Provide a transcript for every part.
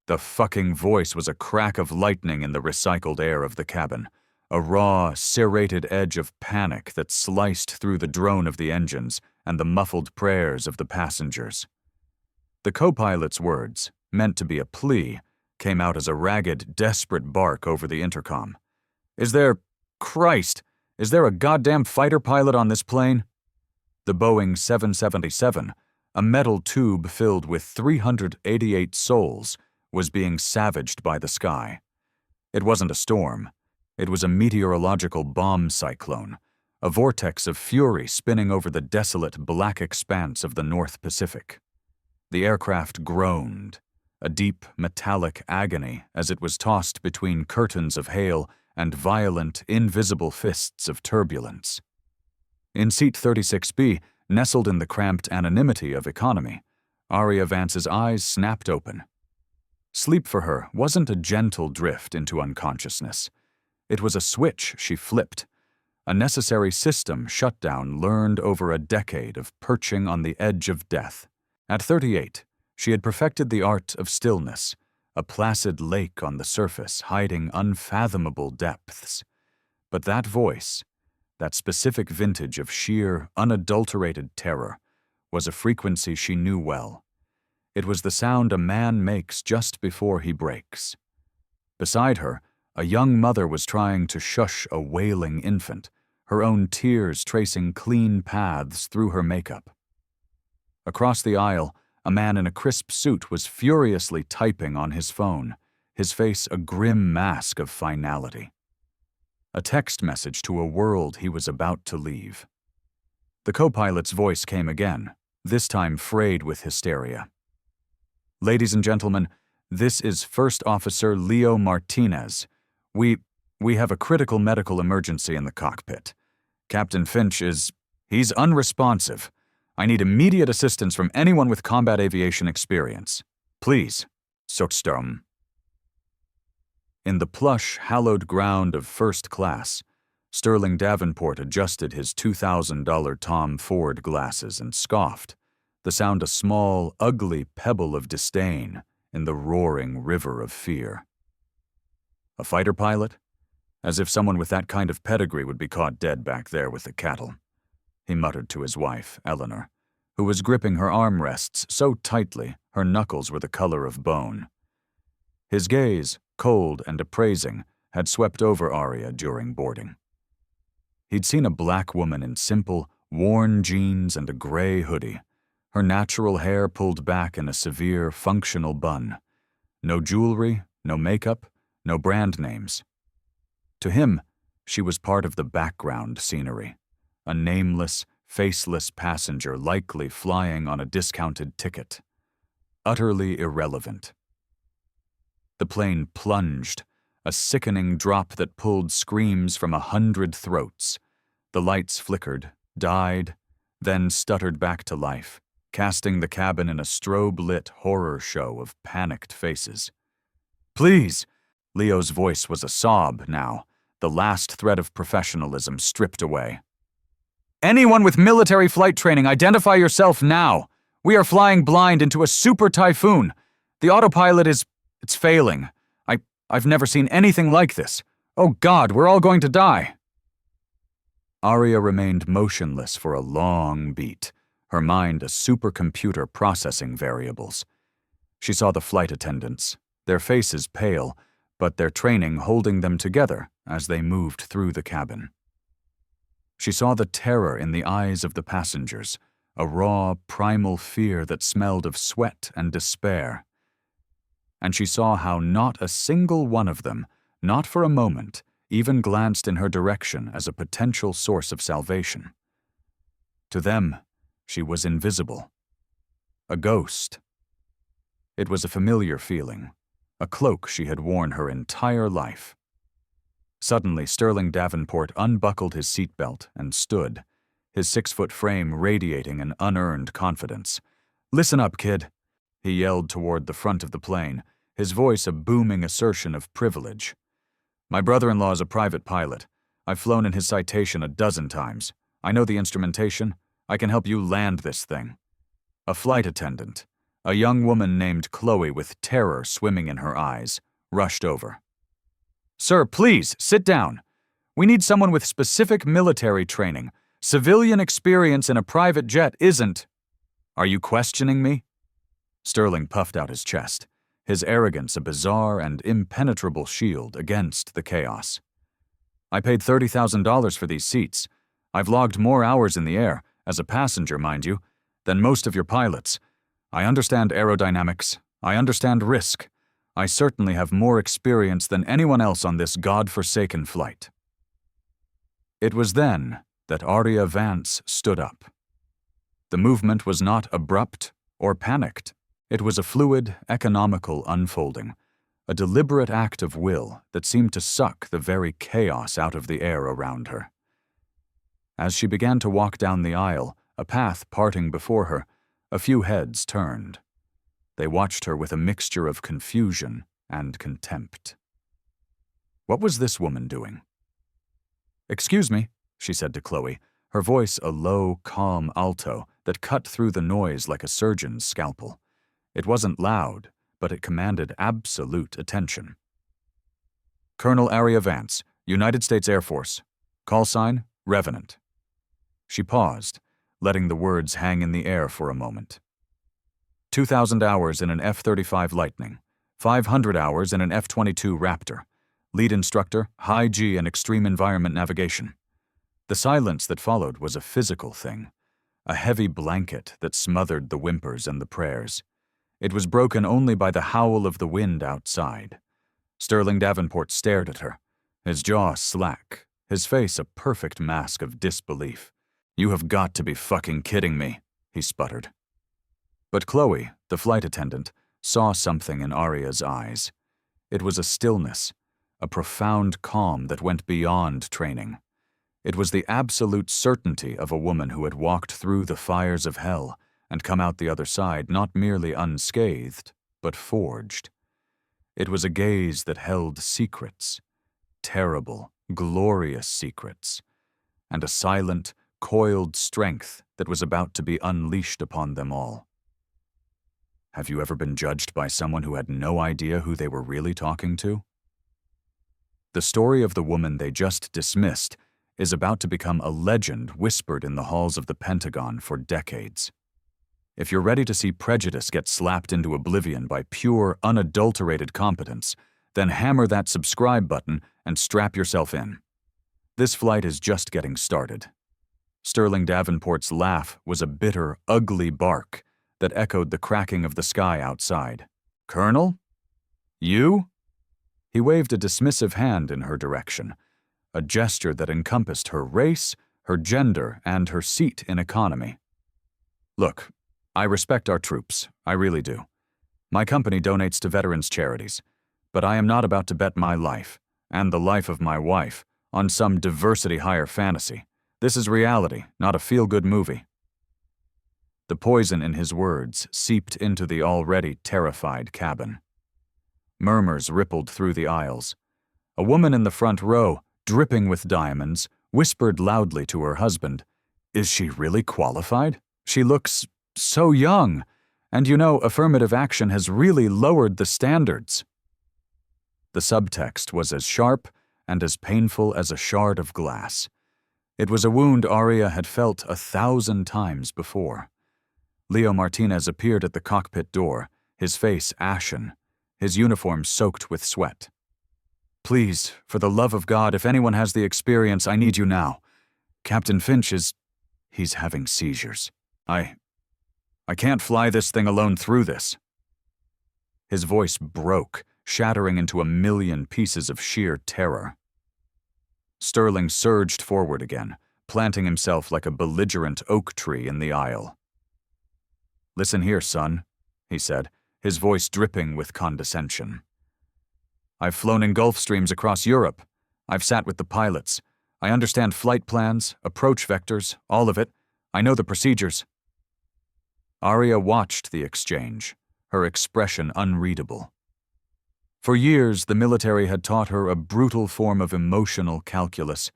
The fucking voice was a crack of lightning in the recycled air of the cabin, a raw, serrated edge of panic that sliced through the drone of the engines and the muffled prayers of the passengers. The co-pilot's words, meant to be a plea, came out as a ragged, desperate bark over the intercom. Christ, is there a goddamn fighter pilot on this plane? The Boeing 777, a metal tube filled with 388 souls, was being savaged by the sky. It wasn't a storm. It was a meteorological bomb cyclone, a vortex of fury spinning over the desolate black expanse of the North Pacific. The aircraft groaned, a deep, metallic agony as it was tossed between curtains of hail and violent, invisible fists of turbulence. In seat 36B, nestled in the cramped anonymity of economy, Aria Vance's eyes snapped open. Sleep for her wasn't a gentle drift into unconsciousness. It was a switch she flipped, a necessary system shutdown learned over a decade of perching on the edge of death. At 38, she had perfected the art of stillness, a placid lake on the surface hiding unfathomable depths. But that voice, that specific vintage of sheer, unadulterated terror, was a frequency she knew well. It was the sound a man makes just before he breaks. Beside her, a young mother was trying to shush a wailing infant, her own tears tracing clean paths through her makeup. Across the aisle, a man in a crisp suit was furiously typing on his phone, his face a grim mask of finality. A text message to a world he was about to leave. The co-pilot's voice came again, this time frayed with hysteria. "Ladies and gentlemen, this is First Officer Leo Martinez. We have a critical medical emergency in the cockpit. Captain Finch he's unresponsive. I need immediate assistance from anyone with combat aviation experience. Please, Sockstrom." In the plush, hallowed ground of first class, Sterling Davenport adjusted his $2,000 Tom Ford glasses and scoffed, the sound a small, ugly pebble of disdain in the roaring river of fear. A fighter pilot? As if someone with that kind of pedigree would be caught dead back there with the cattle, he muttered to his wife, Eleanor, who was gripping her armrests so tightly her knuckles were the color of bone. His gaze, cold and appraising, had swept over Aria during boarding. He'd seen a black woman in simple, worn jeans and a gray hoodie, her natural hair pulled back in a severe, functional bun. No jewelry, no makeup, no brand names. To him, she was part of the background scenery, a nameless, faceless passenger likely flying on a discounted ticket. Utterly irrelevant. The plane plunged, a sickening drop that pulled screams from 100 throats. The lights flickered, died, then stuttered back to life, casting the cabin in a strobe-lit horror show of panicked faces. "Please!" Leo's voice was a sob now, the last thread of professionalism stripped away. "Anyone with military flight training, identify yourself now! We are flying blind into a super typhoon. The autopilot it's failing. I've never seen anything like this. Oh God, we're all going to die." Aria remained motionless for a long beat, her mind a supercomputer processing variables. She saw the flight attendants, their faces pale, but their training holding them together as they moved through the cabin. She saw the terror in the eyes of the passengers, a raw, primal fear that smelled of sweat and despair. And she saw how not a single one of them, not for a moment, even glanced in her direction as a potential source of salvation. To them, she was invisible. A ghost. It was a familiar feeling, a cloak she had worn her entire life. Suddenly, Sterling Davenport unbuckled his seatbelt and stood, his 6-foot frame radiating an unearned confidence. "Listen up, kid," he yelled toward the front of the plane, his voice a booming assertion of privilege. "My brother-in-law is a private pilot. I've flown in his Citation a dozen times. I know the instrumentation. I can help you land this thing. A flight attendant, A young woman named Chloe, with terror swimming in her eyes, rushed over. "Sir, please, sit down. We need someone with specific military training. Civilian experience in a private jet isn't—" "Are you questioning me?" Sterling puffed out his chest, his arrogance a bizarre and impenetrable shield against the chaos. "I paid $30,000 for these seats. I've logged more hours in the air, as a passenger, mind you, than most of your pilots. I understand aerodynamics. I understand risk. I certainly have more experience than anyone else on this god-forsaken flight." It was then that Arya Vance stood up. The movement was not abrupt or panicked. It was a fluid, economical unfolding, a deliberate act of will that seemed to suck the very chaos out of the air around her. As she began to walk down the aisle, a path parting before her, a few heads turned. They watched her with a mixture of confusion and contempt. What was this woman doing? "Excuse me," she said to Chloe, her voice a low, calm alto that cut through the noise like a surgeon's scalpel. It wasn't loud, but it commanded absolute attention. "Colonel Arya Vance, United States Air Force. Call sign, Revenant." She paused, letting the words hang in the air for a moment. 2,000 hours in an F-35 Lightning, 500 hours in an F-22 Raptor. Lead instructor, high G and extreme environment navigation. The silence that followed was a physical thing, a heavy blanket that smothered the whimpers and the prayers. It was broken only by the howl of the wind outside. Sterling Davenport stared at her, his jaw slack, his face a perfect mask of disbelief. "You have got to be fucking kidding me," he sputtered. But Chloe, the flight attendant, saw something in Arya's eyes. It was a stillness, a profound calm that went beyond training. It was the absolute certainty of a woman who had walked through the fires of hell and come out the other side not merely unscathed, but forged. It was a gaze that held secrets, terrible, glorious secrets, and a silent, coiled strength that was about to be unleashed upon them all. Have you ever been judged by someone who had no idea who they were really talking to? The story of the woman they just dismissed is about to become a legend whispered in the halls of the Pentagon for decades. If you're ready to see prejudice get slapped into oblivion by pure, unadulterated competence, then hammer that subscribe button and strap yourself in. This flight is just getting started. Sterling Davenport's laugh was a bitter, ugly bark that echoed the cracking of the sky outside. "Colonel? You?" He waved a dismissive hand in her direction, a gesture that encompassed her race, her gender, and her seat in economy. "Look, I respect our troops, I really do. My company donates to veterans' charities, but I am not about to bet my life, and the life of my wife, on some diversity hire fantasy. This is reality, not a feel-good movie." The poison in his words seeped into the already terrified cabin. Murmurs rippled through the aisles. A woman in the front row, dripping with diamonds, whispered loudly to her husband, "Is she really qualified? She looks so young. And you know, affirmative action has really lowered the standards." The subtext was as sharp and as painful as a shard of glass. It was a wound Arya had felt 1,000 times before. Leo Martinez appeared at the cockpit door, his face ashen, his uniform soaked with sweat. "Please, for the love of God, if anyone has the experience, I need you now. Captain Finch he's having seizures. I can't fly this thing alone through this." His voice broke, shattering into a million pieces of sheer terror. Sterling surged forward again, planting himself like a belligerent oak tree in the aisle. "Listen here, son," he said, his voice dripping with condescension. "I've flown in Gulfstreams across Europe. I've sat with the pilots. I understand flight plans, approach vectors, all of it. I know the procedures." Arya watched the exchange, her expression unreadable. For years, the military had taught her a brutal form of emotional calculus,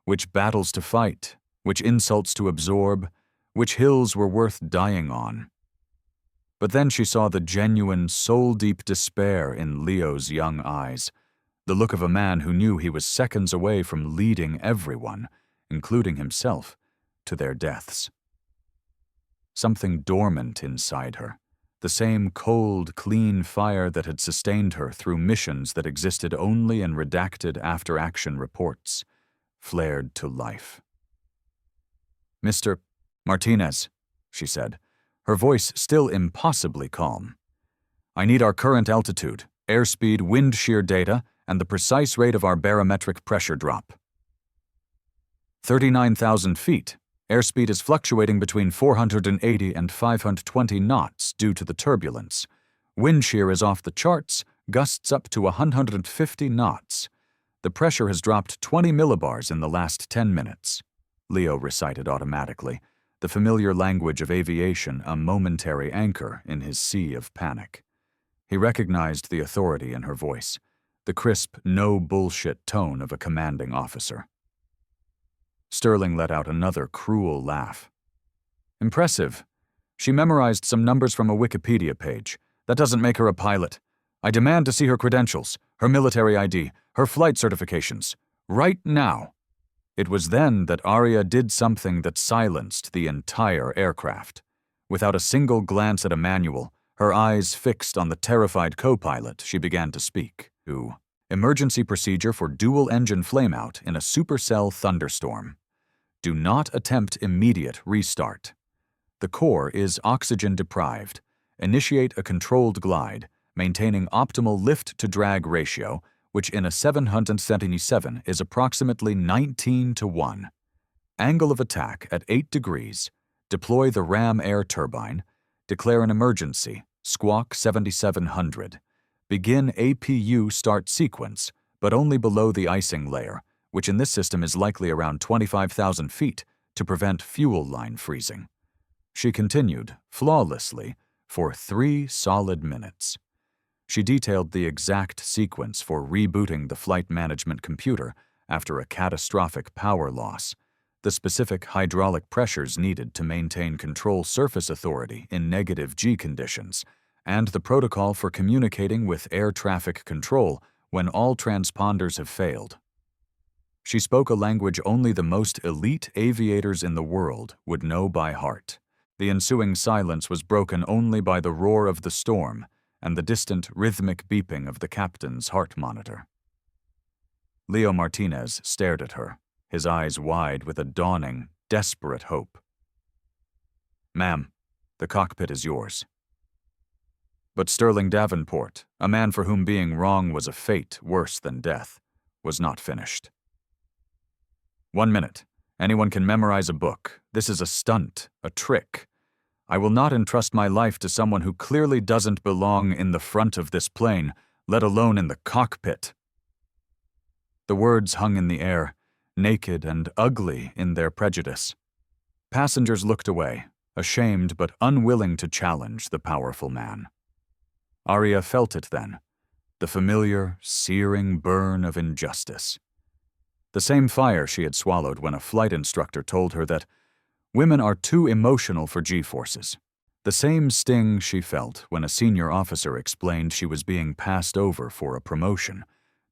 which battles to fight, which insults to absorb, which hills were worth dying on. But then she saw the genuine, soul-deep despair in Leo's young eyes, the look of a man who knew he was seconds away from leading everyone, including himself, to their deaths. Something dormant inside her, the same cold, clean fire that had sustained her through missions that existed only in redacted after-action reports, flared to life. "Mr. Martinez," she said, her voice still impossibly calm. "I need our current altitude, airspeed, wind shear data, and the precise rate of our barometric pressure drop." 39,000 feet. Airspeed is fluctuating between 480 and 520 knots due to the turbulence. Wind shear is off the charts, gusts up to 150 knots. The pressure has dropped 20 millibars in the last 10 minutes. Leo recited automatically, the familiar language of aviation a momentary anchor in his sea of panic. He recognized the authority in her voice, the crisp, no-bullshit tone of a commanding officer. Sterling let out another cruel laugh. "Impressive. She memorized some numbers from a Wikipedia page. That doesn't make her a pilot. I demand to see her credentials, her military ID, her flight certifications. Right now." It was then that Arya did something that silenced the entire aircraft. Without a single glance at a manual, her eyes fixed on the terrified co-pilot, she began to speak. Emergency procedure for dual-engine flameout in a supercell thunderstorm. Do not attempt immediate restart. The core is oxygen-deprived. Initiate a controlled glide, maintaining optimal lift-to-drag ratio, which in a 777 is approximately 19:1. Angle of attack at 8 degrees. Deploy the ram air turbine. Declare an emergency, squawk 7700. Begin APU start sequence, but only below the icing layer, which in this system is likely around 25,000 feet, to prevent fuel line freezing. She continued, flawlessly, for 3 solid minutes. She detailed the exact sequence for rebooting the flight management computer after a catastrophic power loss, the specific hydraulic pressures needed to maintain control surface authority in negative G conditions, and the protocol for communicating with air traffic control when all transponders have failed. She spoke a language only the most elite aviators in the world would know by heart. The ensuing silence was broken only by the roar of the storm and the distant rhythmic beeping of the captain's heart monitor. Leo Martinez stared at her, his eyes wide with a dawning, desperate hope. "Ma'am, the cockpit is yours." But Sterling Davenport, a man for whom being wrong was a fate worse than death, was not finished. "1 minute. Anyone can memorize a book. This is a stunt, a trick. I will not entrust my life to someone who clearly doesn't belong in the front of this plane, let alone in the cockpit." The words hung in the air, naked and ugly in their prejudice. Passengers looked away, ashamed but unwilling to challenge the powerful man. Arya felt it then, the familiar, searing burn of injustice. The same fire she had swallowed when a flight instructor told her that women are too emotional for G-forces. The same sting she felt when a senior officer explained she was being passed over for a promotion,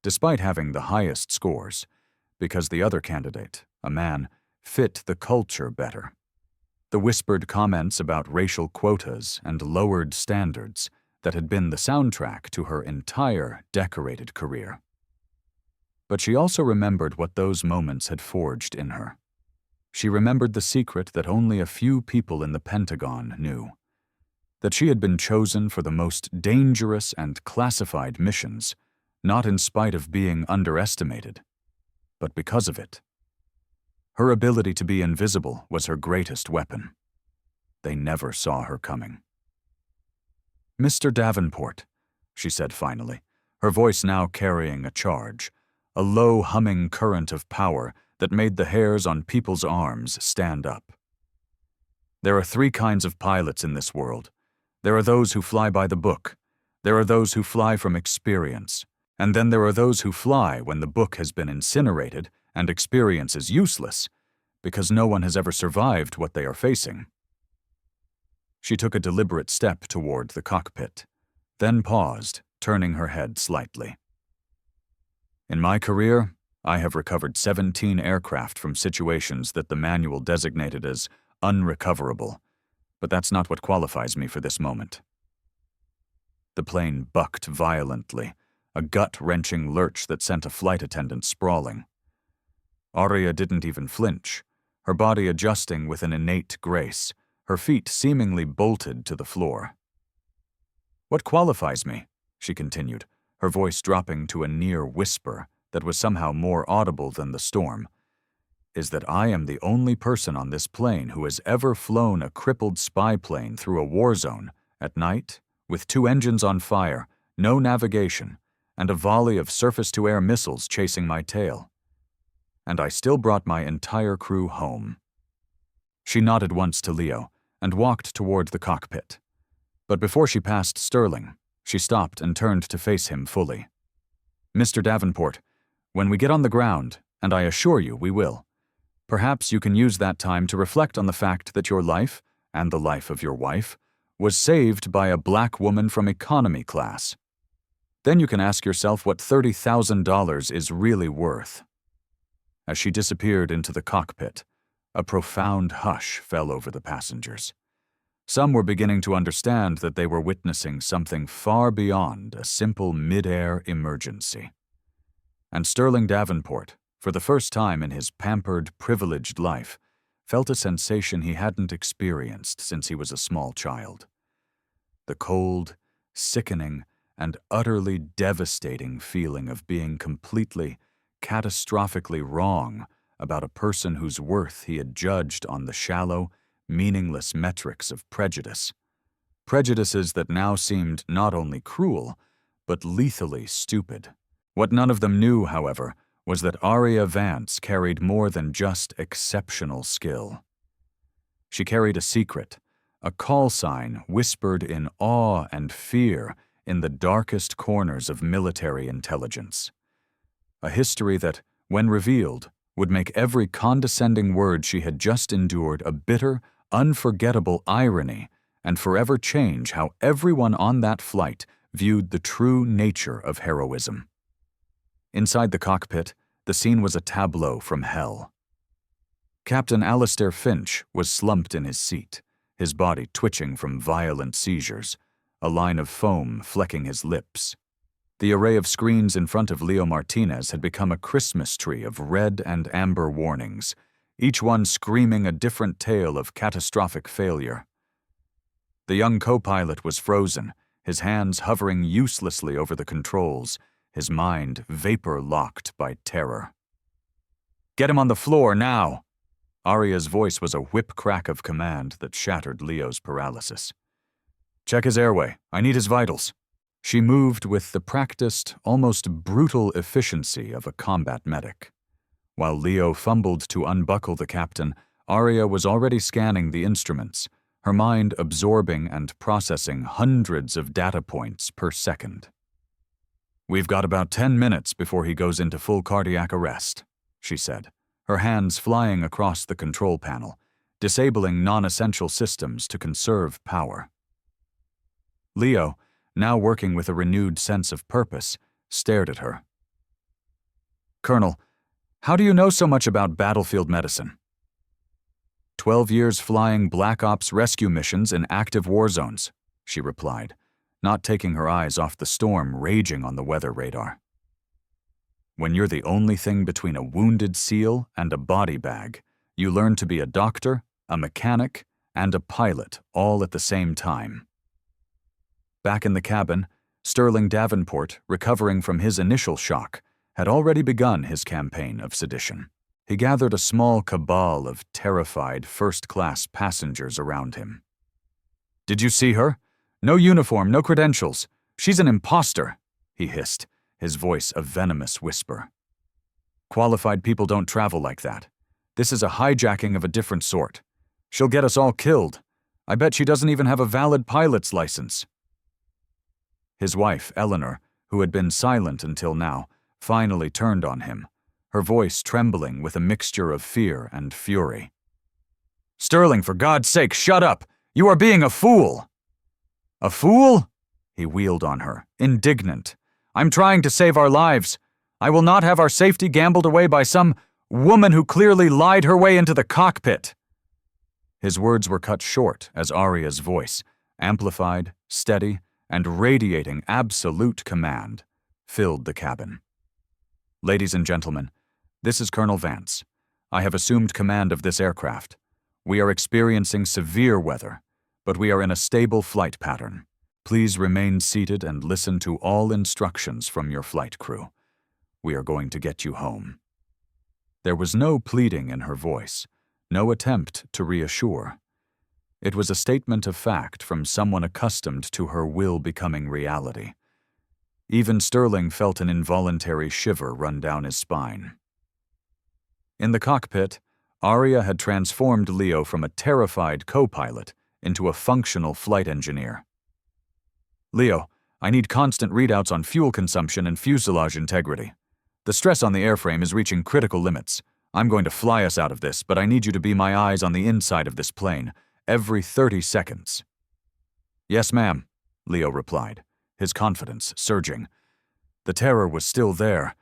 despite having the highest scores, because the other candidate, a man, fit the culture better. The whispered comments about racial quotas and lowered standards that had been the soundtrack to her entire decorated career. But she also remembered what those moments had forged in her. She remembered the secret that only a few people in the Pentagon knew, that she had been chosen for the most dangerous and classified missions, not in spite of being underestimated, but because of it. Her ability to be invisible was her greatest weapon. They never saw her coming. "Mr. Davenport," she said finally, her voice now carrying a charge, a low humming current of power that made the hairs on people's arms stand up. "There are 3 kinds of pilots in this world. There are those who fly by the book. There are those who fly from experience. And then there are those who fly when the book has been incinerated and experience is useless, because no one has ever survived what they are facing." She took a deliberate step toward the cockpit, then paused, turning her head slightly. In my career, I have recovered 17 aircraft from situations that the manual designated as unrecoverable, but that's not what qualifies me for this moment. The plane bucked violently, a gut-wrenching lurch that sent a flight attendant sprawling. Aria didn't even flinch, her body adjusting with an innate grace, her feet seemingly bolted to the floor. "What qualifies me?" she continued, her voice dropping to a near whisper that was somehow more audible than the storm, "is that I am the only person on this plane who has ever flown a crippled spy plane through a war zone at night with 2 engines on fire, no navigation, and a volley of surface-to-air missiles chasing my tail. And I still brought my entire crew home." She nodded once to Leo and walked toward the cockpit. But before she passed Sterling, she stopped and turned to face him fully. "Mr. Davenport, when we get on the ground, and I assure you we will, perhaps you can use that time to reflect on the fact that your life, and the life of your wife, was saved by a black woman from economy class. Then you can ask yourself what $30,000 is really worth." As she disappeared into the cockpit, a profound hush fell over the passengers. Some were beginning to understand that they were witnessing something far beyond a simple mid-air emergency. And Sterling Davenport, for the first time in his pampered, privileged life, felt a sensation he hadn't experienced since he was a small child. The cold, sickening, and utterly devastating feeling of being completely, catastrophically wrong about a person whose worth he had judged on the shallow, meaningless metrics of prejudice. Prejudices that now seemed not only cruel, but lethally stupid. What none of them knew, however, was that Aria Vance carried more than just exceptional skill. She carried a secret, a call sign whispered in awe and fear in the darkest corners of military intelligence. A history that, when revealed, would make every condescending word she had just endured a bitter, unforgettable irony and forever change how everyone on that flight viewed the true nature of heroism. Inside the cockpit, the scene was a tableau from hell. Captain Alistair Finch was slumped in his seat, his body twitching from violent seizures, a line of foam flecking his lips. The array of screens in front of Leo Martinez had become a Christmas tree of red and amber warnings, each one screaming a different tale of catastrophic failure. The young co-pilot was frozen, his hands hovering uselessly over the controls, his mind vapor-locked by terror. "Get him on the floor, now!" Aria's voice was a whip-crack of command that shattered Leo's paralysis. "Check his airway. I need his vitals." She moved with the practiced, almost brutal efficiency of a combat medic. While Leo fumbled to unbuckle the captain, Aria was already scanning the instruments, her mind absorbing and processing hundreds of data points per second. "We've got about 10 minutes before he goes into full cardiac arrest," she said, her hands flying across the control panel, disabling non-essential systems to conserve power. Leo, now working with a renewed sense of purpose, stared at her. "Colonel, how do you know so much about battlefield medicine?" 12 years flying Black Ops rescue missions in active war zones, she replied, not taking her eyes off the storm raging on the weather radar. When you're the only thing between a wounded SEAL and a body bag, you learn to be a doctor, a mechanic, and a pilot all at the same time. Back in the cabin, Sterling Davenport, recovering from his initial shock, had already begun his campaign of sedition. He gathered a small cabal of terrified first-class passengers around him. "Did you see her? No uniform, no credentials. She's an imposter," he hissed, his voice a venomous whisper. "Qualified people don't travel like that. This is a hijacking of a different sort. She'll get us all killed. I bet she doesn't even have a valid pilot's license." His wife, Eleanor, who had been silent until now, finally turned on him, her voice trembling with a mixture of fear and fury. "Sterling, for God's sake, shut up! You are being a fool!" "A fool?" He wheeled on her, indignant. "I'm trying to save our lives. I will not have our safety gambled away by some woman who clearly lied her way into the cockpit." His words were cut short as Aria's voice, amplified, steady, and radiating absolute command, filled the cabin. "Ladies and gentlemen, this is Colonel Vance. I have assumed command of this aircraft. We are experiencing severe weather, but we are in a stable flight pattern. Please remain seated and listen to all instructions from your flight crew. We are going to get you home." There was no pleading in her voice, no attempt to reassure. It was a statement of fact from someone accustomed to her will becoming reality. Even Sterling felt an involuntary shiver run down his spine. In the cockpit, Aria had transformed Leo from a terrified co-pilot into a functional flight engineer. "Leo, I need constant readouts on fuel consumption and fuselage integrity. The stress on the airframe is reaching critical limits. I'm going to fly us out of this, but I need you to be my eyes on the inside of this plane, every 30 seconds. "Yes, ma'am," Leo replied, his confidence surging. The terror was still there,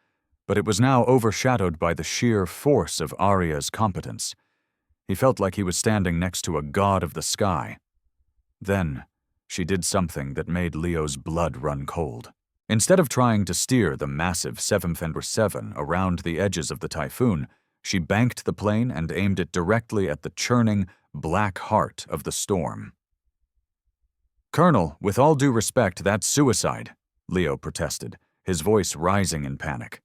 but it was now overshadowed by the sheer force of Aria's competence. He felt like he was standing next to a god of the sky. Then, she did something that made Leo's blood run cold. Instead of trying to steer the massive 747 around the edges of the typhoon, she banked the plane and aimed it directly at the churning, black heart of the storm. "Colonel, with all due respect, that's suicide," Leo protested, his voice rising in panic.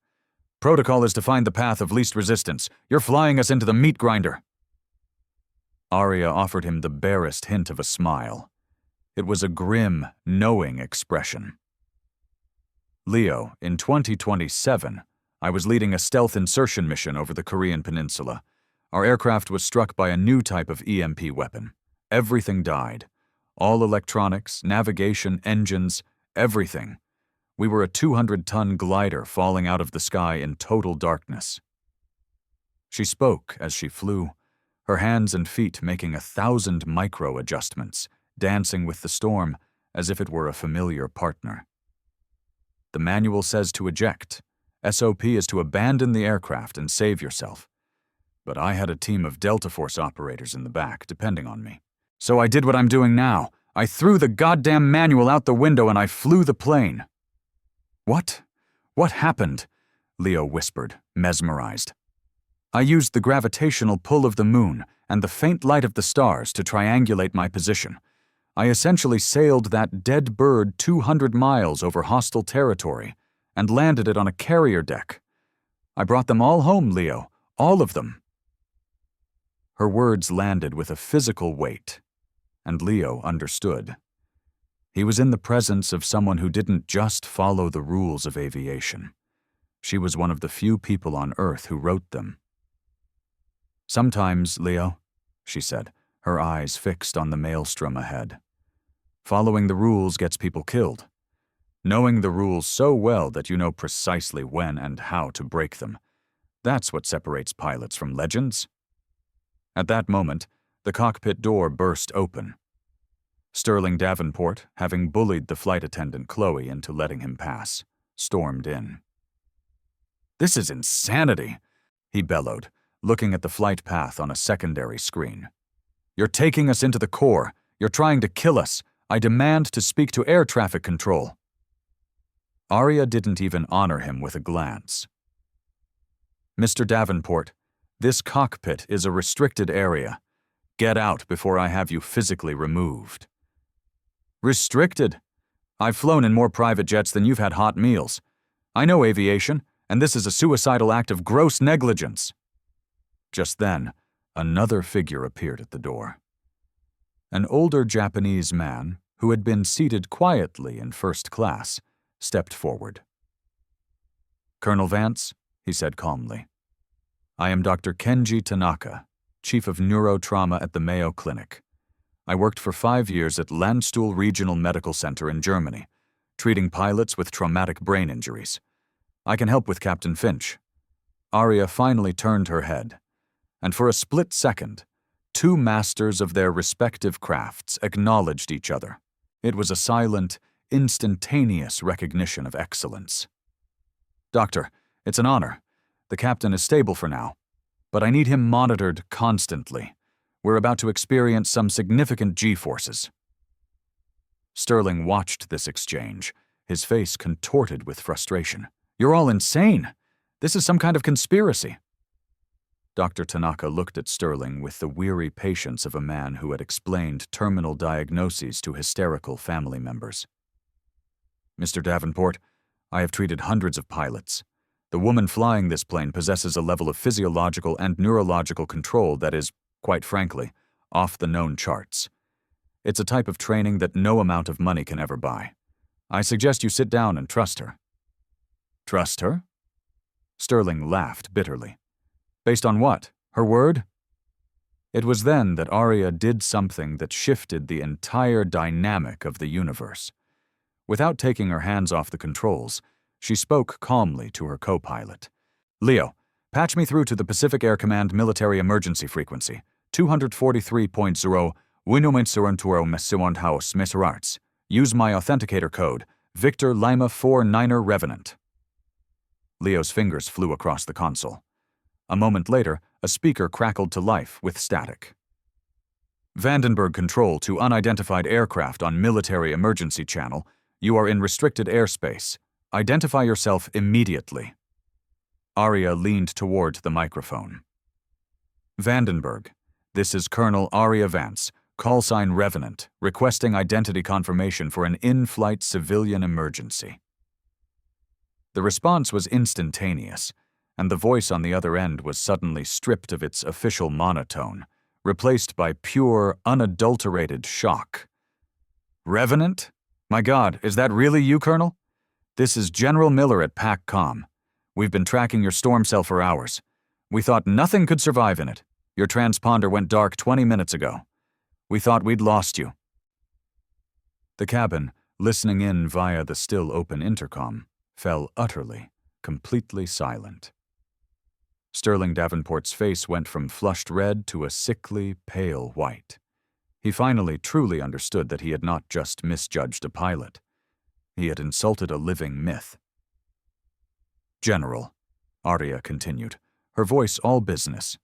"Protocol is to find the path of least resistance. You're flying us into the meat grinder." Aria offered him the barest hint of a smile. It was a grim, knowing expression. "Leo, in 2027, I was leading a stealth insertion mission over the Korean peninsula. Our aircraft was struck by a new type of EMP weapon. Everything died. All electronics, navigation, engines, everything. We were a 200-ton glider falling out of the sky in total darkness." She spoke as she flew, her hands and feet making 1,000 micro-adjustments, dancing with the storm as if it were a familiar partner. "The manual says to eject. SOP is to abandon the aircraft and save yourself. But I had a team of Delta Force operators in the back, depending on me. So I did what I'm doing now. I threw the goddamn manual out the window and I flew the plane." "What? What happened?" Leo whispered, mesmerized. "I used the gravitational pull of the moon and the faint light of the stars to triangulate my position. I essentially sailed that dead bird 200 miles over hostile territory and landed it on a carrier deck. I brought them all home, Leo, all of them." Her words landed with a physical weight, and Leo understood. He was in the presence of someone who didn't just follow the rules of aviation. She was one of the few people on Earth who wrote them. "Sometimes, Leo," she said, her eyes fixed on the maelstrom ahead, "following the rules gets people killed. Knowing the rules so well that you know precisely when and how to break them. That's what separates pilots from legends." At that moment, the cockpit door burst open. Sterling Davenport, having bullied the flight attendant Chloe into letting him pass, stormed in. "This is insanity," he bellowed, looking at the flight path on a secondary screen. "You're taking us into the core. You're trying to kill us. I demand to speak to air traffic control." Aria didn't even honor him with a glance. "Mr. Davenport, this cockpit is a restricted area. Get out before I have you physically removed." "Restricted? I've flown in more private jets than you've had hot meals. I know aviation, and this is a suicidal act of gross negligence." Just then, another figure appeared at the door. An older Japanese man, who had been seated quietly in first class, stepped forward. "Colonel Vance," he said calmly, "I am Dr. Kenji Tanaka, Chief of Neurotrauma at the Mayo Clinic. I worked for 5 years at Landstuhl Regional Medical Center in Germany, treating pilots with traumatic brain injuries. I can help with Captain Finch." Aria finally turned her head, and for a split second, Two masters of their respective crafts acknowledged each other. It was a silent, instantaneous recognition of excellence. "Doctor, it's an honor. The captain is stable for now, but I need him monitored constantly. We're about to experience some significant G-forces." Sterling watched this exchange, his face contorted with frustration. "You're all insane! This is some kind of conspiracy." Dr. Tanaka looked at Sterling with the weary patience of a man who had explained terminal diagnoses to hysterical family members. "Mr. Davenport, I have treated hundreds of pilots. The woman flying this plane possesses a level of physiological and neurological control that is, quite frankly, off the known charts. It's a type of training that no amount of money can ever buy. I suggest you sit down and trust her." "Trust her?" Sterling laughed bitterly. "Based on what? Her word?" It was then that Arya did something that shifted the entire dynamic of the universe. Without taking her hands off the controls, she spoke calmly to her co-pilot. "Leo, patch me through to the Pacific Air Command military emergency frequency, 243.0, Winumentsuranturo Mesiwandhaus Mesararts. Use my authenticator code, Victor Lima 49er Revenant." Leo's fingers flew across the console. A moment later, a speaker crackled to life with static. "Vandenberg Control to unidentified aircraft on military emergency channel. You are in restricted airspace. Identify yourself immediately." Arya leaned toward the microphone. "Vandenberg, this is Colonel Arya Vance, callsign Revenant, requesting identity confirmation for an in-flight civilian emergency." The response was instantaneous, and the voice on the other end was suddenly stripped of its official monotone, replaced by pure, unadulterated shock. "Revenant? My God, is that really you, Colonel? This is General Miller at PACCOM. We've been tracking your storm cell for hours. We thought nothing could survive in it. Your transponder went dark 20 minutes ago. We thought we'd lost you." The cabin, listening in via the still open intercom, fell utterly, completely silent. Sterling Davenport's face went from flushed red to a sickly, pale white. He finally truly understood that he had not just misjudged a pilot. He had insulted a living myth. "General," Arya continued, her voice all business,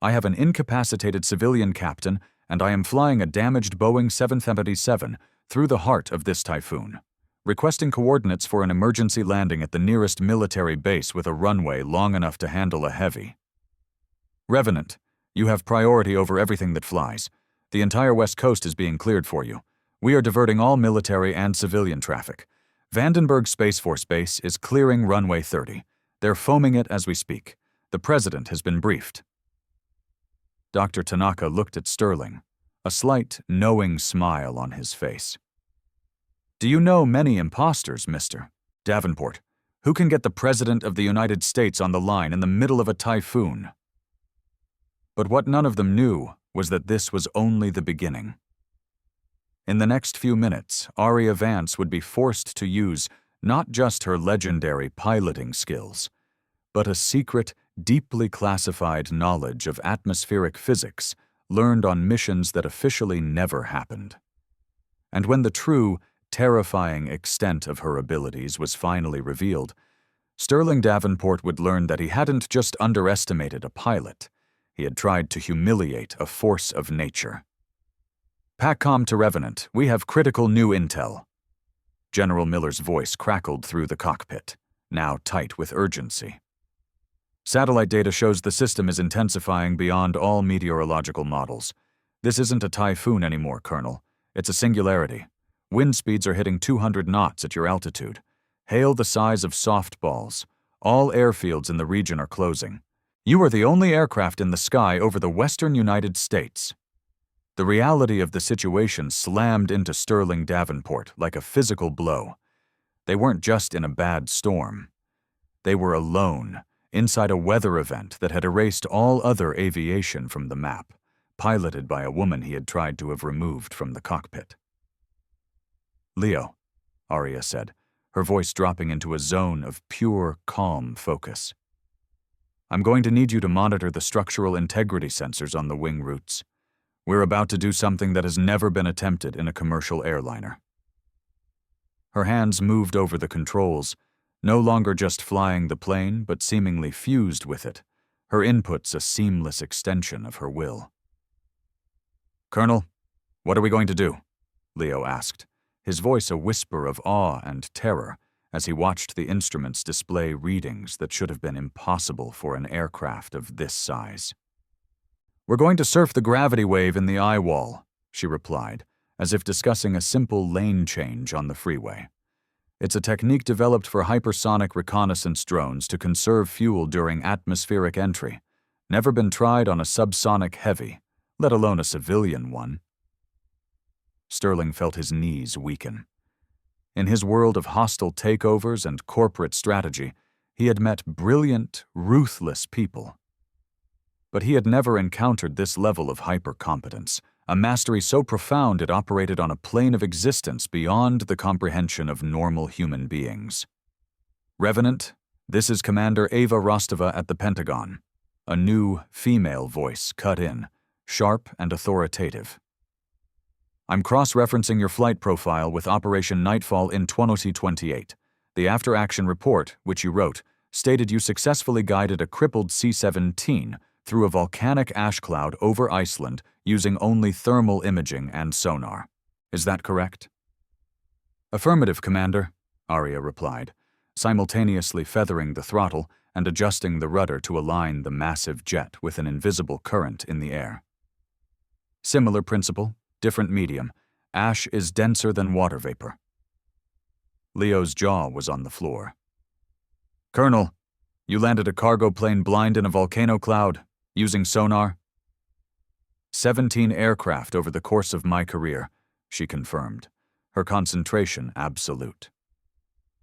"I have an incapacitated civilian captain, and I am flying a damaged Boeing 777 through the heart of this typhoon, requesting coordinates for an emergency landing at the nearest military base with a runway long enough to handle a heavy. Revenant, you have priority over everything that flies. The entire West Coast is being cleared for you. We are diverting all military and civilian traffic. Vandenberg Space Force Base is clearing runway 30. They're foaming it as we speak. The President has been briefed." Dr. Tanaka looked at Sterling, a slight, knowing smile on his face. "Do you know many imposters, Mr. Davenport, who can get the President of the United States on the line in the middle of a typhoon?" But what none of them knew was that this was only the beginning. In the next few minutes, Arya Vance would be forced to use not just her legendary piloting skills, but a secret, deeply classified knowledge of atmospheric physics learned on missions that officially never happened. And when the true, terrifying extent of her abilities was finally revealed, Sterling Davenport would learn that he hadn't just underestimated a pilot, he had tried to humiliate a force of nature. "PACCOM to Revenant, we have critical new intel." General Miller's voice crackled through the cockpit, now tight with urgency. "Satellite data shows the system is intensifying beyond all meteorological models. This isn't a typhoon anymore, Colonel. It's a singularity. Wind speeds are hitting 200 knots at your altitude. Hail the size of softballs. All airfields in the region are closing. You are the only aircraft in the sky over the western United States." The reality of the situation slammed into Sterling Davenport like a physical blow. They weren't just in a bad storm. They were alone, inside a weather event that had erased all other aviation from the map, piloted by a woman he had tried to have removed from the cockpit. "Leo," Arya said, her voice dropping into a zone of pure, calm focus. I'm going to need you to monitor the structural integrity sensors on the wing roots. We're about to do something that has never been attempted in a commercial airliner." Her hands moved over the controls, no longer just flying the plane, but seemingly fused with it, her inputs a seamless extension of her will. "Colonel, what are we going to do?" Leo asked, his voice a whisper of awe and terror as he watched the instruments display readings that should have been impossible for an aircraft of this size. "We're going to surf the gravity wave in the eye wall," she replied, as if discussing a simple lane change on the freeway. "It's a technique developed for hypersonic reconnaissance drones to conserve fuel during atmospheric entry. Never been tried on a subsonic heavy, let alone a civilian one." Sterling felt his knees weaken. In his world of hostile takeovers and corporate strategy, he had met brilliant, ruthless people. But he had never encountered this level of hyper-competence, a mastery so profound it operated on a plane of existence beyond the comprehension of normal human beings. "Revenant, this is Commander Ava Rostova at the Pentagon." A new, female voice cut in, sharp and authoritative. "I'm cross-referencing your flight profile with Operation Nightfall in 2028. The after-action report, which you wrote, stated you successfully guided a crippled C-17 through a volcanic ash cloud over Iceland using only thermal imaging and sonar. Is that correct?" "Affirmative, Commander," Arya replied, simultaneously feathering the throttle and adjusting the rudder to align the massive jet with an invisible current in the air. "Similar principle, different medium. Ash is denser than water vapor." Leo's jaw was on the floor. "Colonel, you landed a cargo plane blind in a volcano cloud, using sonar?" 17 aircraft over the course of my career," she confirmed, her concentration absolute.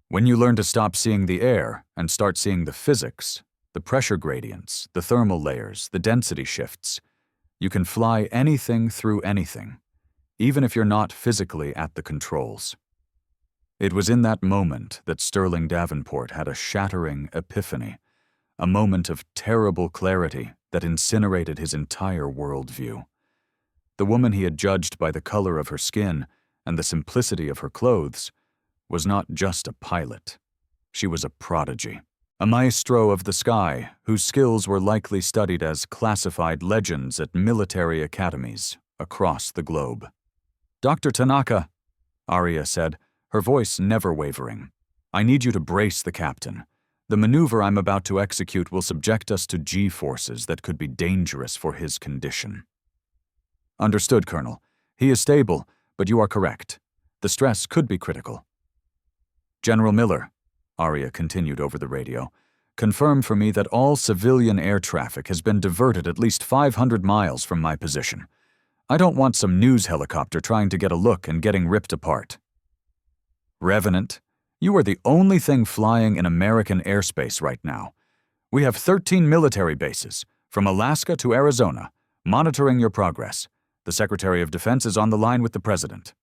"When you learn to stop seeing the air and start seeing the physics, the pressure gradients, the thermal layers, the density shifts, you can fly anything through anything, even if you're not physically at the controls." It was in that moment that Sterling Davenport had a shattering epiphany, a moment of terrible clarity that incinerated his entire worldview. The woman he had judged by the color of her skin and the simplicity of her clothes was not just a pilot. She was a prodigy, a maestro of the sky whose skills were likely studied as classified legends at military academies across the globe. "Dr. Tanaka," Arya said, her voice never wavering, "I need you to brace the captain. The maneuver I'm about to execute will subject us to G-forces that could be dangerous for his condition." "Understood, Colonel. He is stable, but you are correct. The stress could be critical." "General Miller," Arya continued over the radio, "confirm for me that all civilian air traffic has been diverted at least 500 miles from my position. I don't want some news helicopter trying to get a look and getting ripped apart." "Revenant, you are the only thing flying in American airspace right now. We have 13 military bases, from Alaska to Arizona, monitoring your progress. The Secretary of Defense is on the line with the President."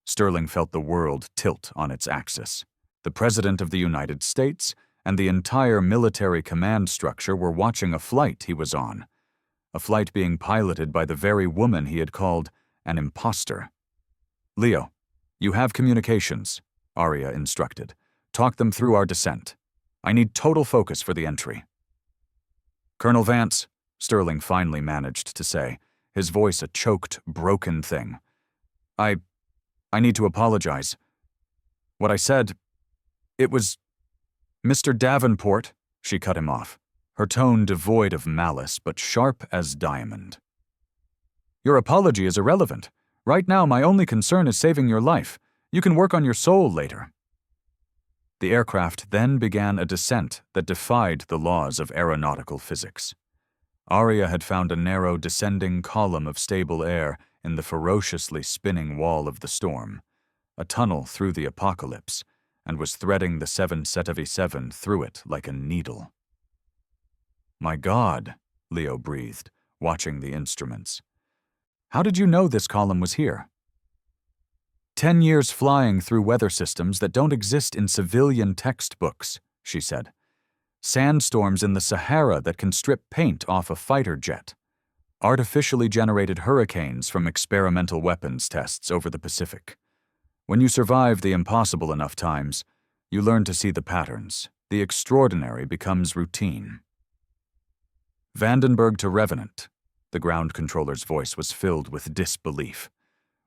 Sterling felt the world tilt on its axis. The President of the United States and the entire military command structure were watching a flight he was on, a flight being piloted by the very woman he had called an imposter. "Leo, you have communications," Arya instructed. "Talk them through our descent. I need total focus for the entry." "Colonel Vance," Sterling finally managed to say, his voice a choked, broken thing. I need to apologize. What I said, it was—" "Mr. Davenport," she cut him off, her tone devoid of malice but sharp as diamond. "Your apology is irrelevant. Right now my only concern is saving your life. You can work on your soul later." The aircraft then began a descent that defied the laws of aeronautical physics. Arya had found a narrow descending column of stable air in the ferociously spinning wall of the storm, a tunnel through the apocalypse, and was threading the 777 through it like a needle. "My God," Leo breathed, watching the instruments. "How did you know this column was here?" 10 years flying through weather systems that don't exist in civilian textbooks," she said. sandstorms in the Sahara that can strip paint off a fighter jet, artificially generated hurricanes from experimental weapons tests over the Pacific. When you survive the impossible enough times, you learn to see the patterns. The extraordinary becomes routine. Vandenberg to Revenant. The ground controller's voice was filled with disbelief.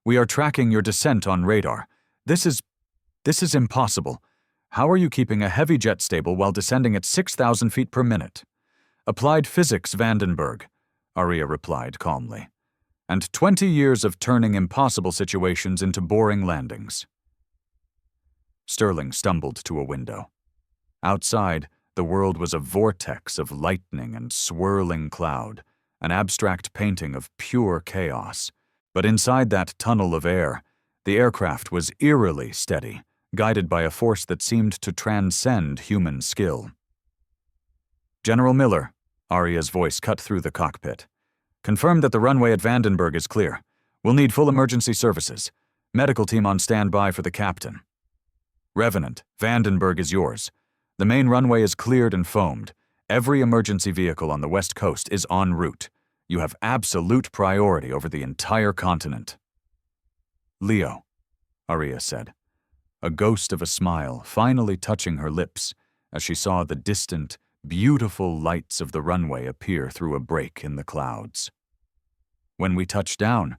We are tracking your descent on radar. This is impossible. How are you keeping a heavy jet stable while descending at 6,000 feet per minute? Applied physics, Vandenberg, Aria replied calmly. And 20 years of turning impossible situations into boring landings. Sterling stumbled to a window. Outside, the world was a vortex of lightning and swirling cloud, an abstract painting of pure chaos. But inside that tunnel of air, the aircraft was eerily steady, guided by a force that seemed to transcend human skill. General Miller, Aria's voice cut through the cockpit. Confirm that the runway at Vandenberg is clear. We'll need full emergency services. Medical team on standby for the captain. Revenant, Vandenberg is yours. The main runway is cleared and foamed. Every emergency vehicle on the west coast is en route. You have absolute priority over the entire continent. Leo, Aria said, a ghost of a smile finally touching her lips as she saw the distant, beautiful lights of the runway appear through a break in the clouds. When we touch down,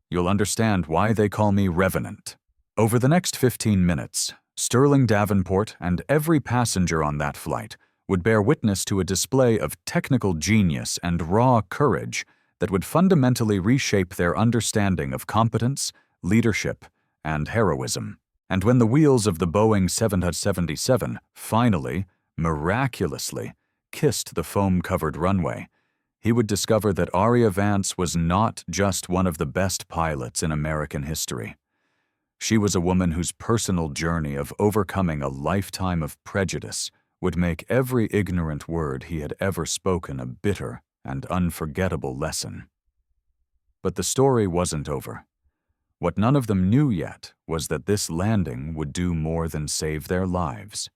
you'll understand why they call me Revenant. Over the next 15 minutes, Sterling Davenport and every passenger on that flight would bear witness to a display of technical genius and raw courage that would fundamentally reshape their understanding of competence, leadership, and heroism. And when the wheels of the Boeing 777 finally, miraculously, kissed the foam-covered runway, he would discover that Aria Vance was not just one of the best pilots in American history. She was a woman whose personal journey of overcoming a lifetime of prejudice would make every ignorant word he had ever spoken a bitter and unforgettable lesson. But the story wasn't over. What none of them knew yet was that this landing would do more than save their lives.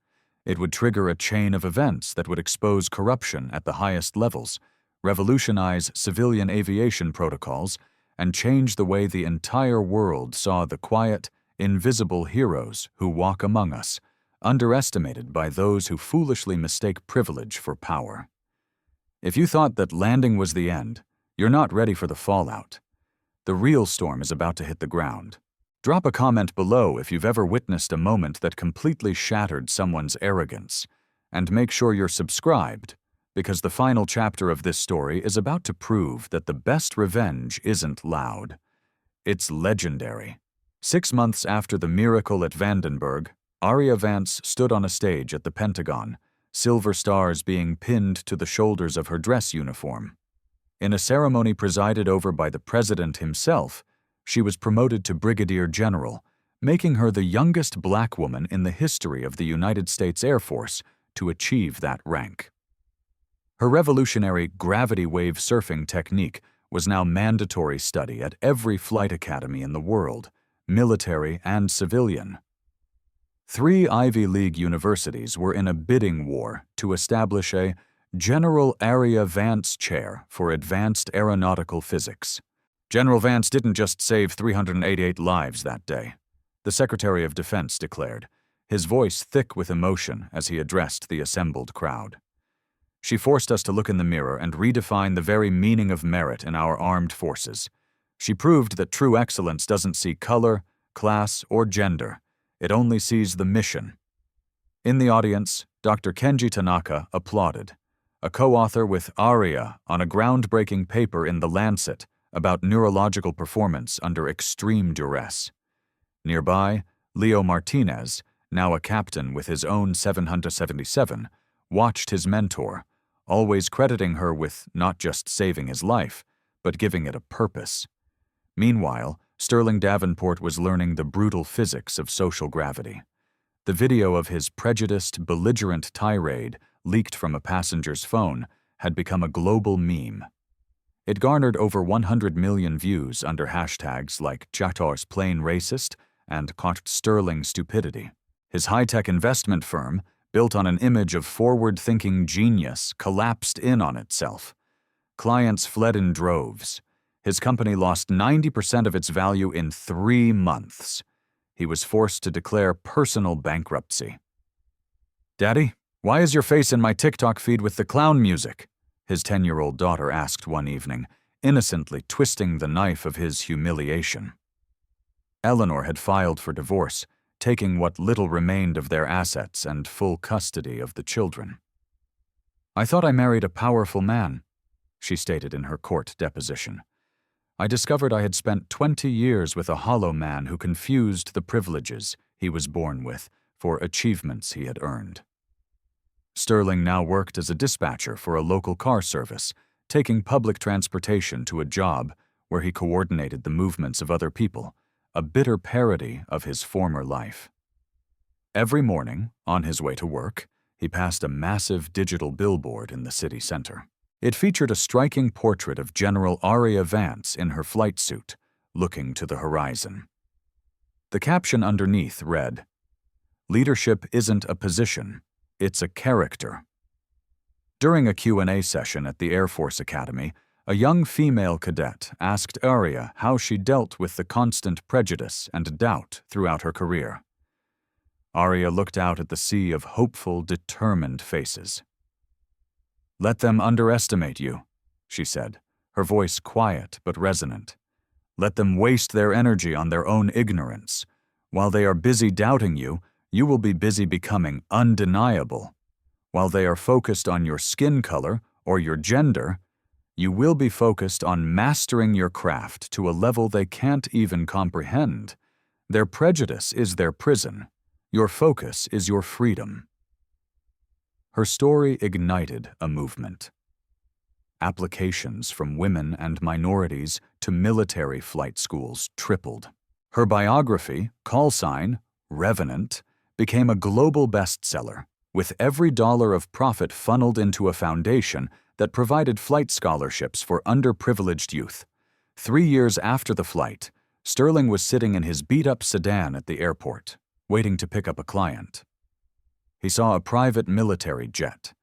It would trigger a chain of events that would expose corruption at the highest levels, revolutionize civilian aviation protocols, and change the way the entire world saw the quiet, invisible heroes who walk among us, underestimated by those who foolishly mistake privilege for power. If you thought that landing was the end, you're not ready for the fallout. The real storm is about to hit the ground. Drop a comment below if you've ever witnessed a moment that completely shattered someone's arrogance, and make sure you're subscribed, because the final chapter of this story is about to prove that the best revenge isn't loud. It's legendary. 6 months after the miracle at Vandenberg, Aria Vance stood on a stage at the Pentagon, silver stars being pinned to the shoulders of her dress uniform. In a ceremony presided over by the president himself, she was promoted to brigadier general, making her the youngest black woman in the history of the United States Air Force to achieve that rank. Her revolutionary gravity wave surfing technique was now mandatory study at every flight academy in the world, military and civilian. 3 Ivy League universities were in a bidding war to establish a General Aria Vance Chair for Advanced Aeronautical Physics. General Vance didn't just save 388 lives that day, the Secretary of Defense declared, his voice thick with emotion as he addressed the assembled crowd. She forced us to look in the mirror and redefine the very meaning of merit in our armed forces. She proved that true excellence doesn't see color, class, or gender. It only sees the mission. In the audience, Dr. Kenji Tanaka applauded, a co-author with Aria on a groundbreaking paper in The Lancet about neurological performance under extreme duress. Nearby, Leo Martinez, now a captain with his own 777, watched his mentor, always crediting her with not just saving his life, but giving it a purpose. Meanwhile, Sterling Davenport was learning the brutal physics of social gravity. The video of his prejudiced, belligerent tirade, leaked from a passenger's phone, had become a global meme. It garnered over 100 million views under hashtags like Jatar's Plain Racist and Caught Sterling Stupidity. His high-tech investment firm, built on an image of forward-thinking genius, collapsed in on itself. Clients fled in droves. His company lost 90% of its value in 3 months. He was forced to declare personal bankruptcy. "Daddy, why is your face in my TikTok feed with the clown music?" his 10-year-old daughter asked one evening, innocently twisting the knife of his humiliation. Eleanor had filed for divorce, taking what little remained of their assets and full custody of the children. "I thought I married a powerful man," she stated in her court deposition. "I discovered I had spent 20 years with a hollow man who confused the privileges he was born with for achievements he had earned." Sterling now worked as a dispatcher for a local car service, taking public transportation to a job where he coordinated the movements of other people, a bitter parody of his former life. Every morning, on his way to work, he passed a massive digital billboard in the city center. It featured a striking portrait of General Aria Vance in her flight suit, looking to the horizon. The caption underneath read, "Leadership isn't a position, it's a character." During a Q&A session at the Air Force Academy, a young female cadet asked Aria how she dealt with the constant prejudice and doubt throughout her career. Aria looked out at the sea of hopeful, determined faces. "Let them underestimate you," she said, her voice quiet but resonant. "Let them waste their energy on their own ignorance. While they are busy doubting you, you will be busy becoming undeniable. While they are focused on your skin color or your gender, you will be focused on mastering your craft to a level they can't even comprehend. Their prejudice is their prison. Your focus is your freedom." Her story ignited a movement. Applications from women and minorities to military flight schools tripled. Her biography, call sign, Revenant, became a global bestseller, with every dollar of profit funneled into a foundation that provided flight scholarships for underprivileged youth. 3 years after the flight, Sterling was sitting in his beat-up sedan at the airport, waiting to pick up a client. He saw a private military jet,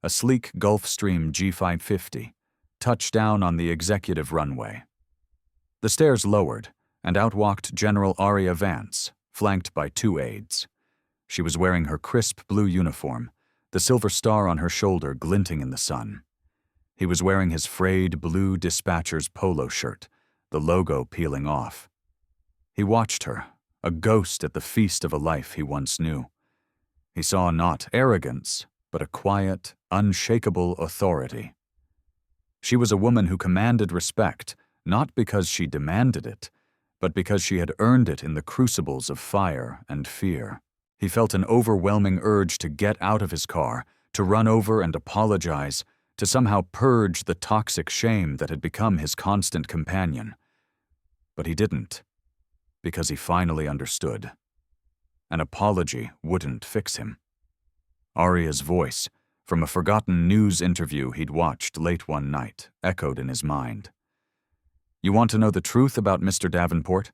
a sleek Gulfstream G550, touch down on the executive runway. The stairs lowered, and out walked General Aria Vance, flanked by 2 aides. She was wearing her crisp blue uniform, the silver star on her shoulder glinting in the sun. He was wearing his frayed blue dispatcher's polo shirt, the logo peeling off. He watched her, a ghost at the feast of a life he once knew. He saw not arrogance, but a quiet, unshakable authority. She was a woman who commanded respect, not because she demanded it, but because she had earned it in the crucibles of fire and fear. He felt an overwhelming urge to get out of his car, to run over and apologize, to somehow purge the toxic shame that had become his constant companion. But he didn't, because he finally understood. An apology wouldn't fix him. Aria's voice, from a forgotten news interview he'd watched late one night, echoed in his mind. "You want to know the truth about Mr. Davenport?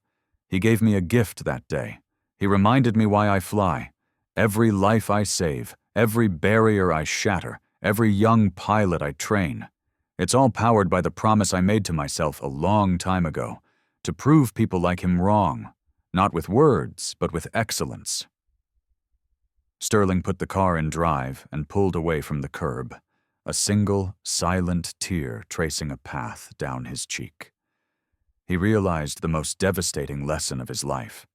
He gave me a gift that day. He reminded me why I fly. Every life I save, every barrier I shatter, every young pilot I train. It's all powered by the promise I made to myself a long time ago, to prove people like him wrong, not with words, but with excellence." Sterling put the car in drive and pulled away from the curb, a single, silent tear tracing a path down his cheek. He realized the most devastating lesson of his life.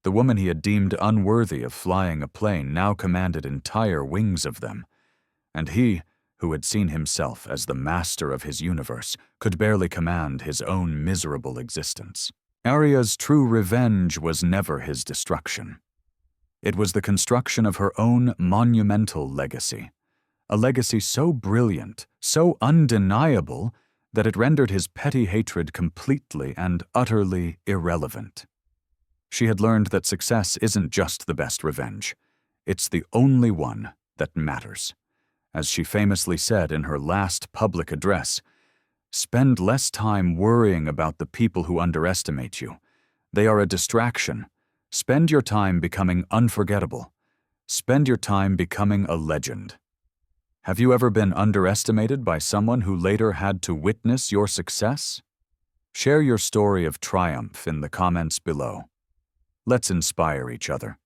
The woman he had deemed unworthy of flying a plane now commanded entire wings of them, and he, who had seen himself as the master of his universe, could barely command his own miserable existence. Aria's true revenge was never his destruction. It was the construction of her own monumental legacy, a legacy so brilliant, so undeniable, that it rendered his petty hatred completely and utterly irrelevant. She had learned that success isn't just the best revenge, it's the only one that matters. As she famously said in her last public address, "Spend less time worrying about the people who underestimate you. They are a distraction. Spend your time becoming unforgettable. Spend your time becoming a legend. Have you ever been underestimated by someone who later had to witness your success? Share your story of triumph in the comments below. Let's inspire each other.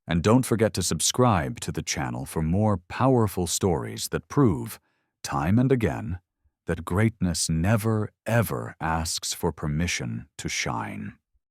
And don't forget to subscribe to the channel for more powerful stories that prove, time and again, that greatness never, ever asks for permission to shine.